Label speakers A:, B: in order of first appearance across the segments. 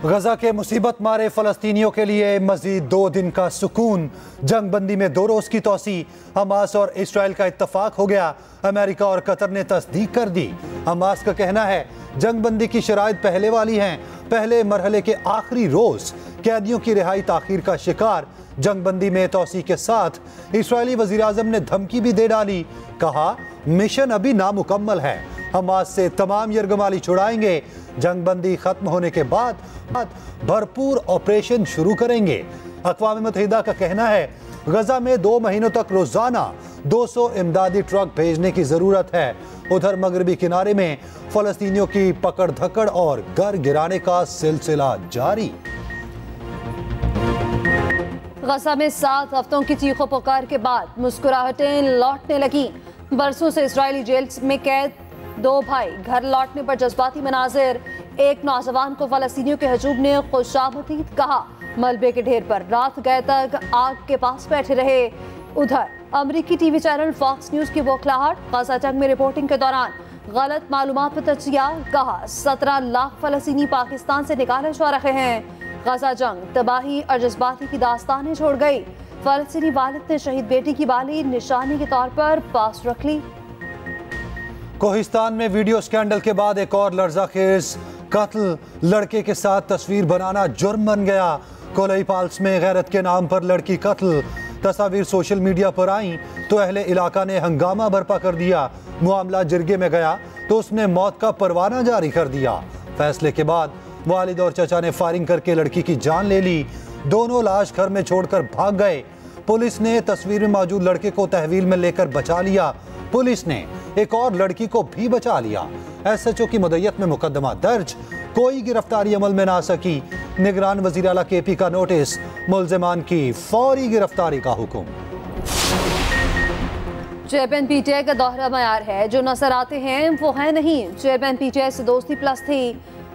A: गजा के मुसीबत मारे फलस्तीनियों के लिए मजीद 2 दिन का सुकून। जंग बंदी में 2 रोज की तोसी। हमास और इसराइल का इत्तफाक हो गया। अमेरिका और कतर ने तस्दीक कर दी। हमास का कहना है जंग बंदी की शराइत पहले वाली हैं। पहले मरहले के आखिरी रोज कैदियों की रिहाई ताखीर का शिकार। जंग बंदी में तोसी के साथ इसराइली वजीर आजम ने धमकी भी दे डाली। कहा मिशन अभी नामुकम्मल है, हमास से तमाम यरगमाली छुड़ाएंगे। जंग बंदी खत्म होने के बाद भरपूर ऑपरेशन शुरू करेंगे। अक़वाम मुत्तहिदा का कहना है गजा में 2 महीनों तक रोजाना 200 इमदादी ट्रक भेजने की जरूरत है। उधर मगरबी किनारे में फलस्तीनियों की पकड़ धकड़ और घर गिराने का सिलसिला जारी।
B: गजा में 7 हफ्तों की चीखों पुकार के बाद मुस्कुराहटें लौटने लगी। बरसों से इजरायली जेल में कैद 2 भाई घर लौटने पर जज्बाती मनाजिर। एक नौजवान को फलस्तीनियों के हजूम ने खुशामदीद कहा। मलबे के ढेर पर रात गए तक आग के पास बैठे रहे। उधर अमरीकी टीवी चैनल फॉक्स न्यूज की बौखलाहट। गजा जंग में रिपोर्टिंग के दौरान गलत मालूमात पर तजिया। कहा 17 लाख फलस्तीनी पाकिस्तान से निकाले जा रहे हैं। गजा जंग तबाही और जज्बाती की दास्तानें छोड़ गई। फलस्तीनी वालिद ने शहीद बेटी की बाली निशानी के तौर पर पास रख ली।
A: कोहिस्तान में वीडियो स्कैंडल के बाद एक और लर्ज़ाखेज़ कत्ल। लड़के के साथ तस्वीर बनाना जुर्म बन गया। कोलई पाल्स में गैरत के नाम पर लड़की कत्ल। तस्वीर सोशल मीडिया पर आई तो अहले इलाका ने हंगामा बर्पा कर दिया। मामला जिरगे में गया तो उसने मौत का परवाना जारी कर दिया। फैसले के बाद वालिद और चचा ने फायरिंग करके लड़की की जान ले ली। दोनों लाश घर में छोड़कर भाग गए। पुलिस ने तस्वीर में मौजूद लड़के को तहवील में लेकर बचा लिया। पुलिस ने एक और लड़की को भी बचा लिया। एसएचओ की मुद्दत में मुकदमा दर्ज। कोई गिरफ्तारी अमल में ना आ सकी। निगरान वजीर आला केपी का नोटिस। मुल्जिमान की फौरी गिरफ्तारी का हुक्म।
B: चेयरमैन पीटीआई का दोहरा मयार है, जो नजर आते हैं वो है नहीं। चेयरमैन पीटीआई से दोस्ती प्लस थी।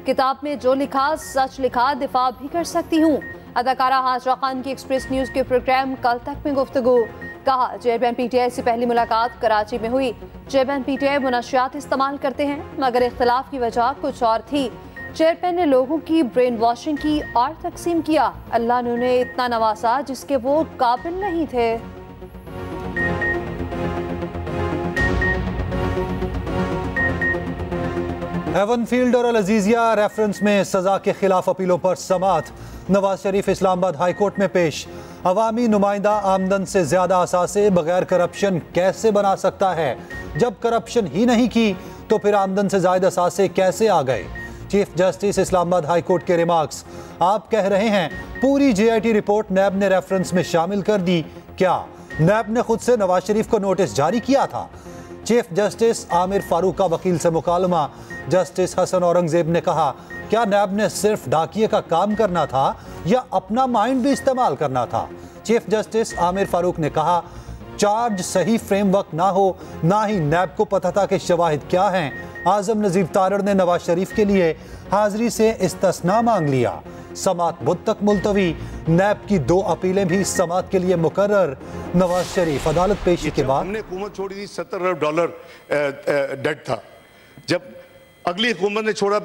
B: किताब में जो लिखा सच लिखा, दिफा भी कर सकती हूँ। अदाकारा हाजरा खान की एक्सप्रेस न्यूज के प्रोग्राम कल तक में गुफ्तगू। कहा चेयरमैन पीटीआई से पहली मुलाकात कराची में हुई। चेयरमैन पीटीआई मुनशियात इस्तेमाल करते हैं, मगर इख्तिलाफ की वजह कुछ और थी। चेयरमैन ने लोगों की ब्रेन वॉशिंग की और तकसीम किया। अल्लाह ने उन्हें इतना नवाजा जिसके वो काबिल नहीं थे।
A: हेवनफील्ड और अल-अजीजिया रेफरेंस में सजा के खिलाफ अपीलों पर समाअत। नवाज शरीफ इस्लामाबाद हाई कोर्ट में पेश। अवामी नुमाइंदा आमदन से ज्यादा असासे बगैर करप्शन कैसे बना सकता है? जब करप्शन ही नहीं की तो फिर आमदन से ज्यादा असासे कैसे आ गए? Chief justice Islamabad high court के रिमार्क्स। आप कह रहे हैं पूरी जेआईटी रिपोर्ट नैब ने रेफरेंस में शामिल कर दी। क्या नैब ने खुद से नवाज शरीफ को नोटिस जारी किया था? चीफ जस्टिस आमिर फारूक का वकील से मुकालमा। जस्टिस हसन औरंगजेब ने कहा क्या नैब ने सिर्फ डाकिये का काम करना था या अपना माइंड भी इस्तेमाल करना था? चीफ जस्टिस आमिर फारूक ने कहा चार्ज सही फ्रेमवर्क ना हो, ना ही नैब को पता था कि शवाहिद क्या हैं। आजम नजीर तारड़ ने नवाज शरीफ के लिए हाजिरी से इस्तिस्ना मांग लिया। समात बुध तक मुलतवी। नैब की 2 अपीलें भी समात के लिए मुकर्रर। नवाज शरीफ अदालत पेशी के बाद
C: हमने हुकूमत छोड़ी थी $70 अरब डेट था। जब अगली हुकूमत ने छोड़ा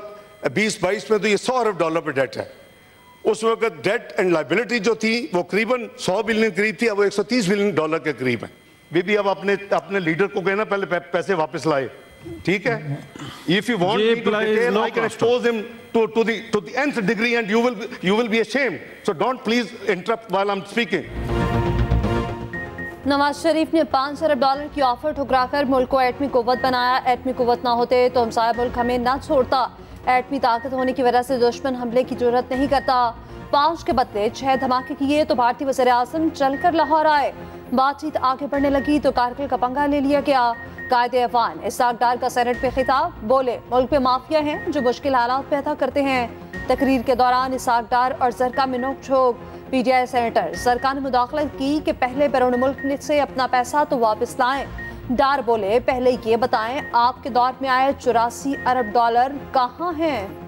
C: 2022 में तो ये $100 अरब पे डेट है। उस वक्त डेट एंड लाइबिलिटी जो थी वो करीबन $100 बिलियन करीब थी, अब वो $130 बिलियन के करीब है। भी अब अपने लीडर को कहना पहले पैसे वापस लाए, ठीक है? If you want me to detail, I can expose him to the nth degree and you will be ashamed. So don't please interrupt while I'm speaking.
B: Nawaz Sharif ने $5 अरब की ऑफर ठुकराकर मुल्क को एटमी कुव्वत बनाया। एटमी कुव्वत ना होते तो हमसाया मुल्क हमें ना छोड़ता। एटमी ताकत होने की वजह से दुश्मन हमले की जरूरत नहीं करता। 5 के बदले 6 धमाके किए तो भारतीय वज़ीर आज़म चलकर लाहौर आए। बातचीत आगे बढ़ने लगी तो कारगिल का पंगा ले लिया गया। कायदे अफवान इसहाक डार का सेनेट पे खिताब। बोले मुल्क पे माफिया हैं जो मुश्किल हालात पैदा करते हैं। तकरीर के दौरान इसहाक डार और जरका में नोक झोंक। पीटीआई सेनेटर जरका ने मुदाखलत की कि पहले बैरून मुल्क से अपना पैसा तो वापस लाएं। डार बोले पहले ये बताएं आपके दौर में आए $84 अरब कहाँ हैं?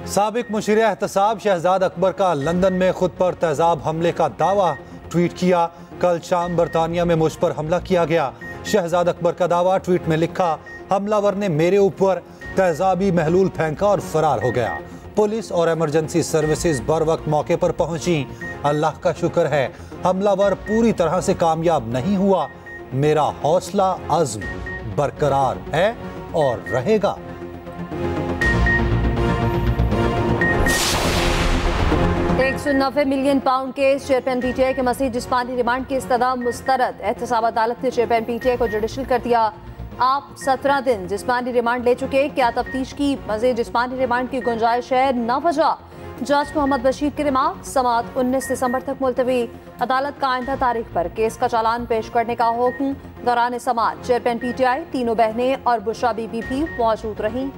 A: साबिक मुशीर एहतसाब शहजाद अकबर का लंदन में खुद पर तेजाब हमले का दावा ट्वीट किया। कल शाम बरतानिया में मुझ पर हमला किया गया। शहजाद अकबर का दावा, ट्वीट में लिखा, हमलावर ने मेरे ऊपर तेजाबी महलूल फेंका और फरार हो गया। पुलिस और इमरजेंसी सर्विसेज बर वक्त मौके पर पहुंची। अल्लाह का शुक्र है हमलावर पूरी तरह से कामयाब नहीं हुआ। मेरा हौसला अज़्म बरकरार है और रहेगा।
B: £190 मिलियन के चेयरमैन पीटीआई के मज़ीद जिस्मानी रिमांड की इस्तदा मुस्तरद। एहतसाब अदालत ने चेयरमैन पीटीआई को जुडिशल कर दिया। आप 17 दिन जिस्मानी रिमांड ले चुके, क्या तफ्तीश की मज़ीद जिस्मानी रिमांड की गुंजाइश है? न वजह। जज मोहम्मद बशीर की रिमांड समाअत 19 दिसंबर तक मुलतवी। अदालत का आइंदा तारीख पर केस का चालान पेश करने का हुक्म। दौरान समाअत चेयरमैन पीटीआई, तीनों बहनें और बुशरा बीबी भी मौजूद रहीं।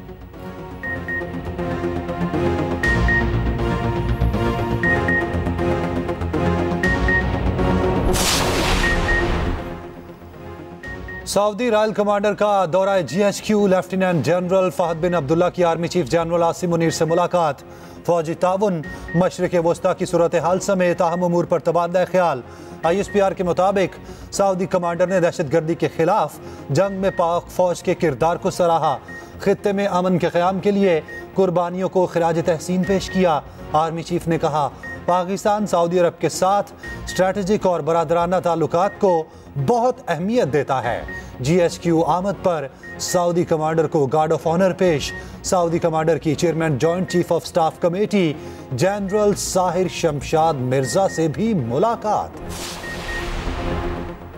A: सऊदी रॉयल कमांडर का दौरा जीएचक्यू, लेफ्टिनेंट जनरल फहद बिन अब्दुल्ला की army chief general Asim Munir से मुलाकात। फौजी ताउन, मशरिक वस्ता की सूरत हाल समेत अहम उमूर पर तबादला ख्याल। ISPR के मुताबिक सऊदी कमांडर ने दहशत गर्दी के खिलाफ जंग में पाक फौज के किरदार को सराहा। खित्ते में अमन के क़याम के लिए कुर्बानियों को खिराज तहसीन पेश किया। आर्मी चीफ ने कहा, पाकिस्तान सऊदी अरब के साथ स्ट्रेटेजिक और बरादराना ताल्लुकात को बहुत अहमियत देता है। GHQ आमद पर सऊदी कमांडर को गार्ड ऑफ ऑनर पेश। सऊदी कमांडर की chairman joint chief of staff committee general Sahir Shamshad Mirza से भी मुलाकात।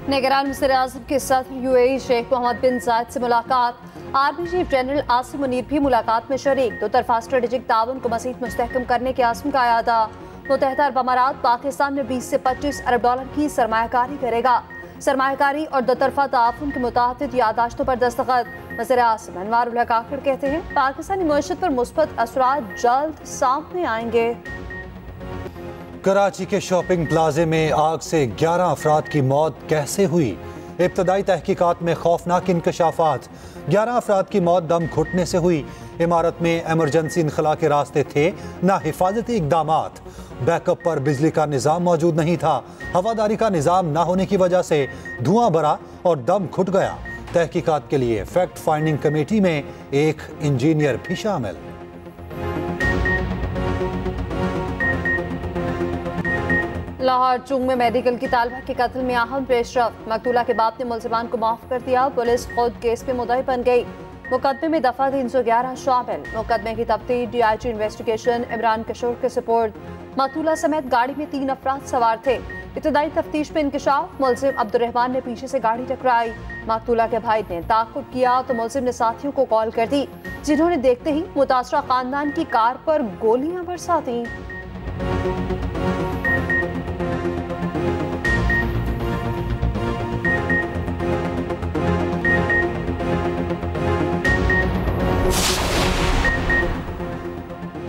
B: निगरान वज़ीर-ए-आज़म के सदर UAE शेख मोहम्मद बिन जायद से मुलाकात। Army chief general Asim Munir भी मुलाकात में शरीक। दो तरफा स्ट्रेटेजिक ताउन को मज़ीद मुस्तहकम करने के आज़म का अयादा। मुत्तहिदा अरब अमारात पाकिस्तान में 20 से 25 अरब डॉलर की सरमायाकारी करेगा। सरमायाकारी और दो तरफा ताउन के मुताबिक यादाश्तों पर दस्तखत। वज़ीर-ए-आज़म अनवार उल हक आखिर कहते हैं, पाकिस्तानी मईशत पर मुस्बत असरात जल्द सामने आएंगे।
A: कराची के शॉपिंग प्लाजे में आग से 11 अफराद की मौत कैसे हुई? इब्तदाई तहकीकात में खौफनाक इंकशाफात। 11 अफराद की मौत दम घुटने से हुई। इमारत में एमरजेंसी इनखला के रास्ते थे, न हिफाजती इकदामात। बैकअप पर बिजली का निज़ाम मौजूद नहीं था। हवादारी का निज़ाम न होने की वजह से धुआं भरा और दम घुट गया। तहकीकात के लिए फैक्ट फाइंडिंग कमेटी में एक इंजीनियर भी शामिल।
B: लाहौर चुंग में मेडिकल की तालिबा के कत्ल में अहम पेशरफ्त। मकतूला के बाप ने मुलजिमान को माफ कर दिया। पुलिस खुद केस में मुद्दई बन गई। मुकदमे में दफा 311 शामिल। मुकदमे की तफ्तीश DIG इन्वेस्टिगेशन इमरान किशोर के सुपुर्द। मकतूला समेत गाड़ी में 3 अफराद सवार थे। इब्तदाई तफ्तीश में इंकशाफ, मुलजिम अब्दुर्रहमान ने पीछे से गाड़ी टकराई। मकतूला के भाई ने ताक़ुब किया तो मुलजिम ने साथियों को कॉल कर दी, जिन्होंने देखते ही मुतासरा खानदान की कार पर गोलियां बरसा दी।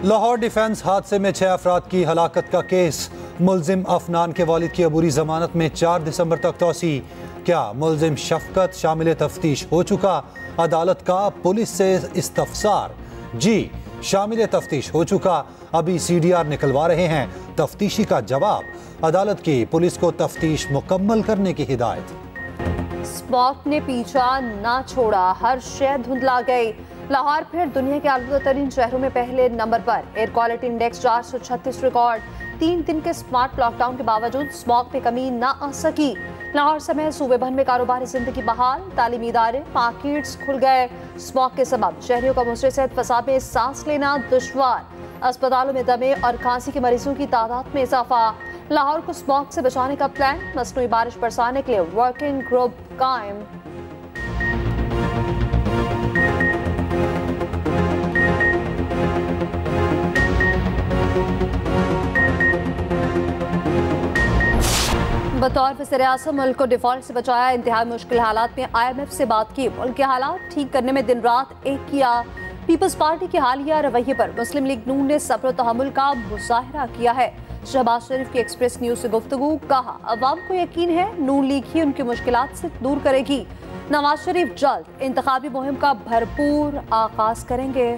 A: लाहौर डिफेंस हादसे में 6 अफराद की हलाकत का केस। मुलजिम अफनान के वालिद की अबूरी जमानत में 4 दिसंबर तक तौसी। क्या मुलजिम शफकत शामिल तफ्तीश हो चुका? अदालत का पुलिस से इस्तफसार। जी, शामिल तफ्तीश हो चुका। अभी CDR निकलवा रहे हैं। तफ्तीशी का जवाब। अदालत की पुलिस को तफ्तीश मुकम्मल करने की हिदायत।
B: स्मॉग ने पीछा ना छोड़ा, हर शय धुंधला गई। लाहौर फिर दुनिया के आलूदा तरीन शहरों में पहले नंबर पर। Air quality index 436 record. 3 दिन के स्मार्ट लॉकडाउन के बावजूद स्मॉग में कमी ना आ सकी। लाहौर समेत सूबे भर में कारोबारी जिंदगी बहाल। तालीमी इदारे, मार्केट्स खुल गए। स्मॉग के सबब शहरियों का मुसरे सेहत फसाद में सांस लेना दुश्वार। अस्पतालों में दमे और खांसी के मरीजों की तादाद में इजाफा। लाहौर को स्मॉग से बचाने का प्लान। मसनूई बारिश बरसाने के लिए वर्किंग ग्रुप कायम। बतौर वज़ीर-ए-आज़म मुल्क को डिफॉल्ट से बचाया। इंतहाई मुश्किल हालात में IMF से बात की। मुल्क के हालात ठीक करने में दिन रात एक किया। पीपल्स पार्टी के हालिया रवैये पर मुस्लिम लीग नून ने सब्र तहम्मुल का मुजाहिरा किया है। शहबाज शरीफ की एक्सप्रेस न्यूज से गुफ्तगू। कहा, अवाम को यकीन है नून लीग ही उनकी मुश्किलात से दूर करेगी। नवाज शरीफ जल्द इंतखाबी मुहिम का भरपूर आगाज करेंगे।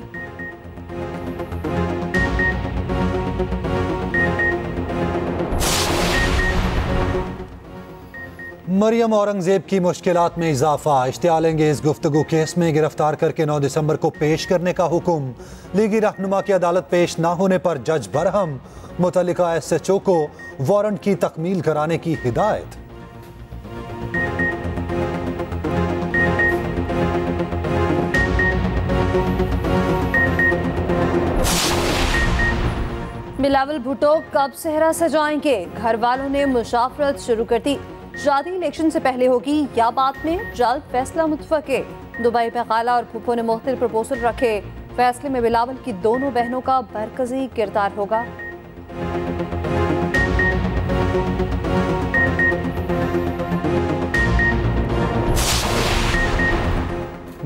A: मरियम औरंगजेब की मुश्किलात में इजाफा। इश्तियाल अंगेज गुफ्तगू केस में गिरफ्तार करके 9 दिसंबर को पेश करने का हुक्म। लीगी रहनुमा की अदालत पेश न होने पर जज बरहम। मुतल्लिका SHO को वारंट की तकमील कराने की हिदायत।
B: बिलावल भुट्टो कब सेहरा से जाएंगे? घर वालों ने मुशाफरत शुरू कर दी। शादी इलेक्शन से पहले होगी या बाद में? जल्द फैसला मुतफक़े। दुबई में खाला और फूफो ने मुख्तलिफ प्रपोजल रखे। फैसले में बिलावल की दोनों बहनों का मरकजी किरदार होगा।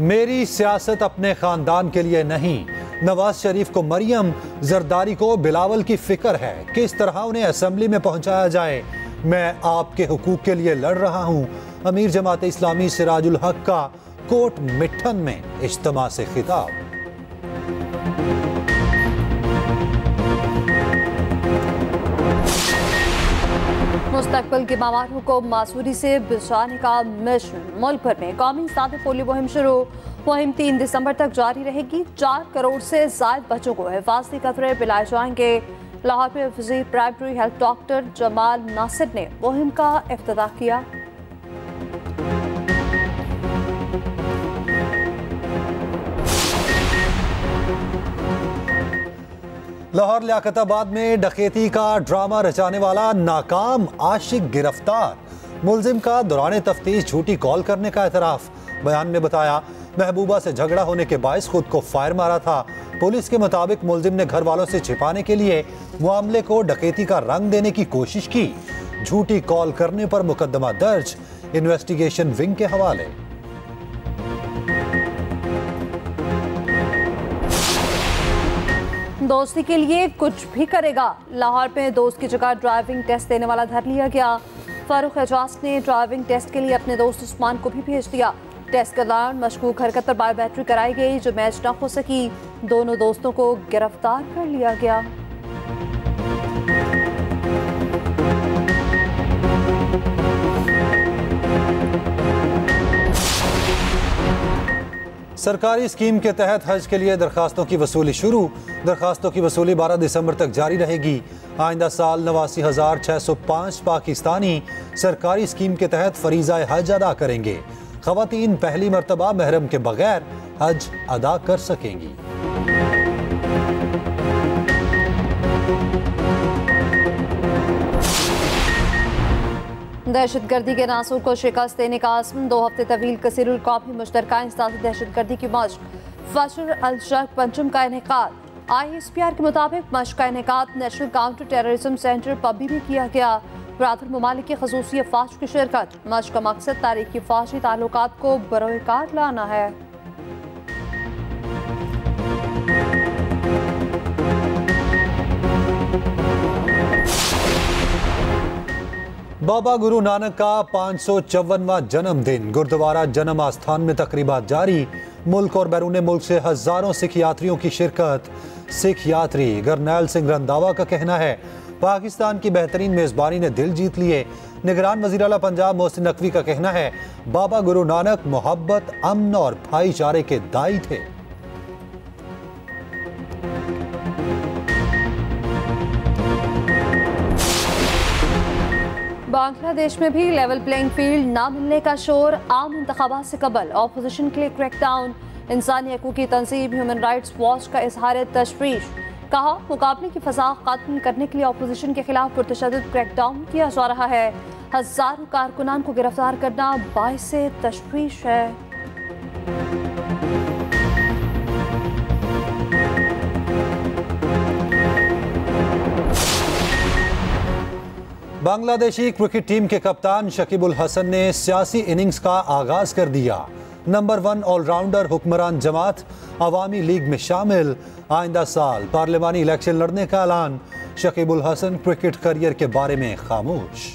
A: मेरी सियासत अपने खानदान के लिए नहीं। नवाज शरीफ को मरियम, जरदारी को बिलावल की फिक्र है। किस तरह उन्हें असेंबली में पहुंचाया जाए। मैं आपके हुकूक के लिए लड़ रहा हूं। अमीर जमात इस्लामी सिराजुल हक का कोट मिठन में इज्तिमा से खिताब।
B: मुस्तकबिल के मवारों को मासूरी से बचाने का मिशन। मुल्क भर में कौमी सादे पोलियो मुहिम शुरू। मुहिम 3 दिसंबर तक जारी रहेगी। 4 करोड़ से ज्यादा बच्चों को हिफाजती कतरे पिलाए जाएंगे। लाहौर में वज़ीर primary health doctor Jamal Nasir ने मुहिम का इफ्तिताह किया।
A: लाहौर लियाकताबाद में डकैती का ड्रामा रचाने वाला नाकाम आशिक गिरफ्तार। मुलजिम का दौरान तफ्तीश झूठी कॉल करने का एतराफ। बयान में बताया महबूबा से झगड़ा होने के बायस खुद को फायर मारा था। पुलिस के मुताबिक मुलजिम ने घर वालों से छिपाने के लिए मामले को डकैती का रंग देने की कोशिश की। झूठी कॉल करने पर मुकदमा दर्ज। इन्वेस्टिगेशन विंग के हवाले।
B: दोस्ती के लिए कुछ भी करेगा। लाहौर में दोस्त की जगह ड्राइविंग टेस्ट देने वाला धर लिया गया। फारूक एजाज ने ड्राइविंग टेस्ट के लिए अपने दोस्त उस्मान को भी भेज दिया। टेस्ट के दौरान मशकूक हरकत पर बायोमेट्रिक कराई गई जो मैच न हो सकी। दोनों दोस्तों को गिरफ्तार कर लिया गया।
A: सरकारी स्कीम के तहत हज के लिए दरखास्तों की वसूली शुरू। दरखास्तों की वसूली 12 दिसंबर तक जारी रहेगी। आइंदा साल 89,605 पाकिस्तानी सरकारी स्कीम के तहत फरीज़ा हज अदा करेंगे। ख़वातीन पहली मर्तबा महरम के बगैर हज अदा कर सकेंगी।
B: दहशतगर्दी के नासूर को शिकस्त देने का आज़म। 2 हफ्ते तवील कसीरुल कौमी मुश्तरका इंसदादी दहशतगर्दी की मश्क। फजर अल शर्क पंचम का इनेकाद। ISPR के मुताबिक मश्क का इनेकाद नेशनल काउंटर टेररिज्म सेंटर पबी में किया गया। बरादर ममालिक की खसूसी अफवाज की शिरकत। मश्क का मकसद तारीखी फौजी ताल्लुकात को बरोकार लाना है।
A: बाबा गुरु नानक का 554वां जन्मदिन। गुरुद्वारा जन्म आस्थान में तकरीबात जारी। मुल्क और बैरून मुल्क से हजारों सिख यात्रियों की शिरकत। सिख यात्री गरनैल सिंह रंधावा का कहना है पाकिस्तान की बेहतरीन मेजबानी ने दिल जीत लिए। निगरान वज़ीर आला पंजाब मोहसिन नकवी का कहना है बाबा गुरु नानक मोहब्बत, अमन और भाईचारे के दाई थे।
B: बांग्लादेश में भी लेवल प्लेइंग फील्ड ना मिलने का शोर। आम इंतखाबात से कबल ऑपोजिशन के लिए क्रैकडाउन। इंसानी हकूक़ की तंजीम ह्यूमन राइट्स वॉच का इजहार तशवीश। कहा मुकाबले की फजा खत्म करने के लिए ऑपोजिशन के खिलाफ पुरतशद्दुद क्रैकडाउन किया जा रहा है। हजारों कारकुनान को गिरफ्तार करना बाइसे तशवीश है।
A: बांग्लादेशी क्रिकेट टीम के कप्तान शकीबुल हसन ने सियासी इनिंग्स का आगाज कर दिया। नंबर 1 ऑलराउंडर हुक्मरान जमात अवामी लीग में शामिल। आइंदा साल पार्लिमानी इलेक्शन लड़ने का ऐलान। शकीबुल हसन क्रिकेट करियर के बारे में खामोश।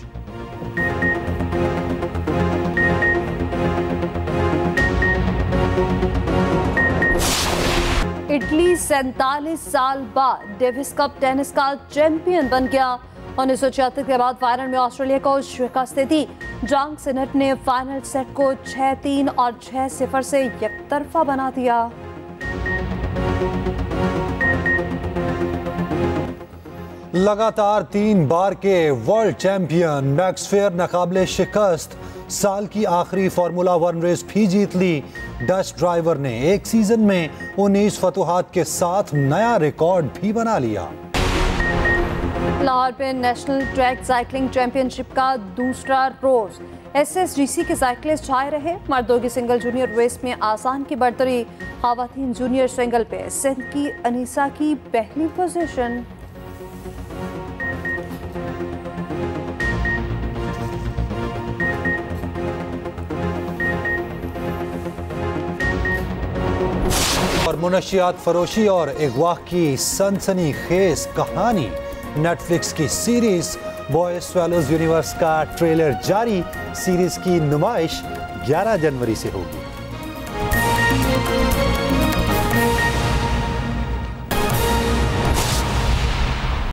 A: इटली 47 साल बाद डेविस कप टेनिस का चैंपियन बन गया।
B: 1976 के बाद फाइनल में ऑस्ट्रेलिया को शिकस्त दी। जॉन सिनेट ने फाइनल सेट को 6-3 और 6-0 से एकतरफा बना दिया।
A: लगातार 3 बार के वर्ल्ड चैंपियन मैक्स फेयर नाकाबिले शिकस्त साल की आखिरी फार्मूला 1 रेस भी जीत ली। डच ड्राइवर ने एक सीजन में 19 फतुहात के साथ नया रिकॉर्ड भी बना लिया।
B: लाहौर में नेशनल ट्रैक साइकिलिंग चैंपियनशिप का दूसरा रोज SSGC के साइकिलिस्ट छाए रहे। मर्दों की सिंगल जूनियर रेस में आसान की बढ़तरी। खवातीन जूनियर सिंगल पे सिंध की अनीसा की पहली पोजीशन।
A: और मुनशियात फरोशी और अगवा की सनसनीखेज कहानी। नेटफ्लिक्स की सीरीज बॉय स्वेलोज यूनिवर्स का ट्रेलर जारी। सीरीज की नुमाइश 11 जनवरी से होगी।